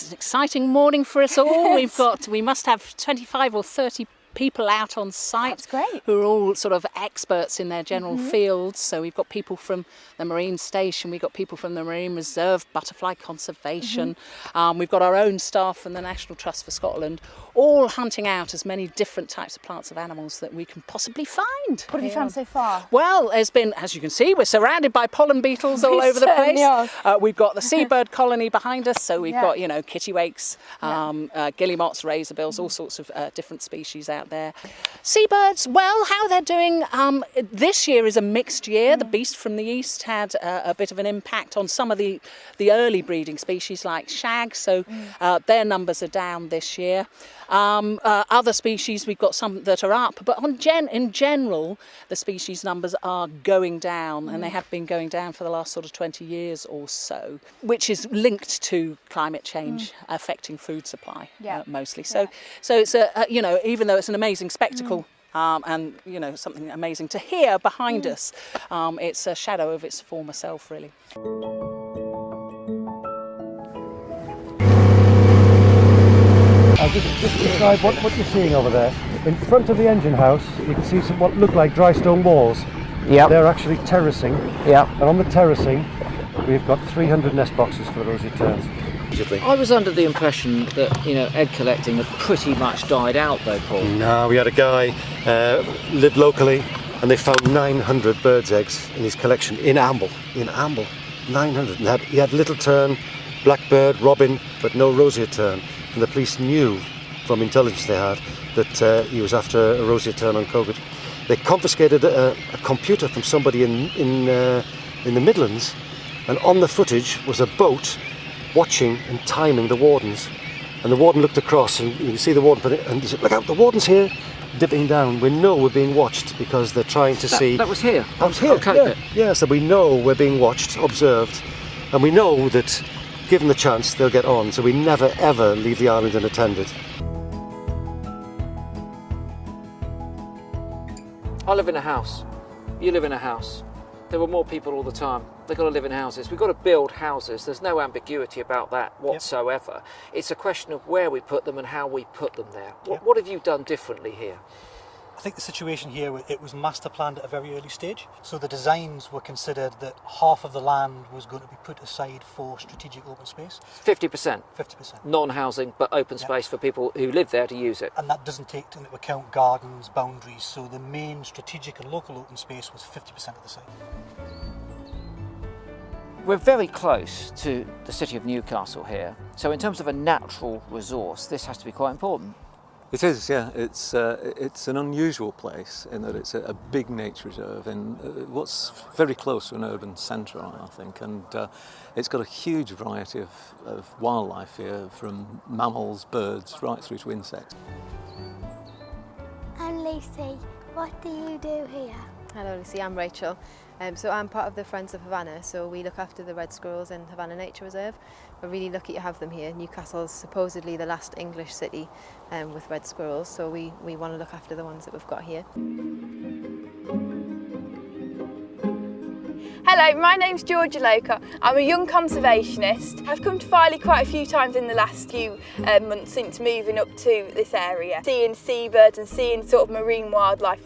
It's an exciting morning for us all. We must have 25 or 30 people out on site. That's great. Who are all sort of experts in their general fields. So we've got people from the Marine Station, we've got people from the Marine Reserve, Butterfly Conservation, we've got our own staff from the National Trust for Scotland, all hunting out as many different types of plants and animals that we can possibly find. What have you found so far? Well, there's been, as you can see, we're surrounded by pollen beetles all over the place. We've got the seabird colony behind us, so we've got, kittiwakes, guillemots, razorbills, all sorts of different species out there. Seabirds, well, how they're doing this year is a mixed year. The beast from the east had a bit of an impact on some of the early breeding species like shag, so their numbers are down this year. Other species, we've got some that are up, but in general, the species numbers are going down, and they have been going down for the last sort of 20 years or so, which is linked to climate change affecting food supply mostly. So it's even though it's an amazing spectacle and something amazing to hear behind us, it's a shadow of its former self, really. I'll just describe what you're seeing over there. In front of the engine house, you can see what look like dry stone walls. They're actually terracing. And on the terracing, we've got 300 nest boxes for the rosy terns. I was under the impression that egg collecting had pretty much died out, though, Paul. No, we had a guy lived locally, and they found 900 birds' eggs in his collection in Amble. 900. And he had little tern, blackbird, robin, but no rosier tern. And the police knew from intelligence they had that he was after a rosier tern on Cogut. They confiscated a computer from somebody in the Midlands, and on the footage was a boat watching and timing the wardens. And the warden looked across, and you can see the warden and he said, "Look out, the warden's here," dipping down. We know we're being watched because they're trying to see. That was here. That was here. Okay. Yeah, so we know we're being watched, observed, and we know that given the chance, they'll get on, so we never ever leave the island unattended. I live in a house. You live in a house. There were more people all the time. They've got to live in houses. We've got to build houses. There's no ambiguity about that whatsoever. It's a question of where we put them and how we put them there. What have you done differently here? I think the situation here, it was master planned at a very early stage. So the designs were considered that half of the land was going to be put aside for strategic open space. 50%? 50%. Non-housing, but open space for people who live there to use it. And that doesn't take into account gardens, boundaries. So the main strategic and local open space was 50% of the site. We're very close to the city of Newcastle here. So in terms of a natural resource, this has to be quite important. It is, yeah. It's an unusual place in that it's a big nature reserve in what's very close to an urban centre, I think, and it's got a huge variety of wildlife here, from mammals, birds, right through to insects. I'm Lucy. What do you do here? Hello Lucy, I'm Rachel. So I'm part of the Friends of Havana, so we look after the red squirrels in Havana Nature Reserve. We're really lucky to have them here. Newcastle's supposedly the last English city with red squirrels, so we want to look after the ones that we've got here. Hello, my name's Georgia Loker. I'm a young conservationist. I've come to Filey quite a few times in the last few months since moving up to this area, seeing seabirds and seeing sort of marine wildlife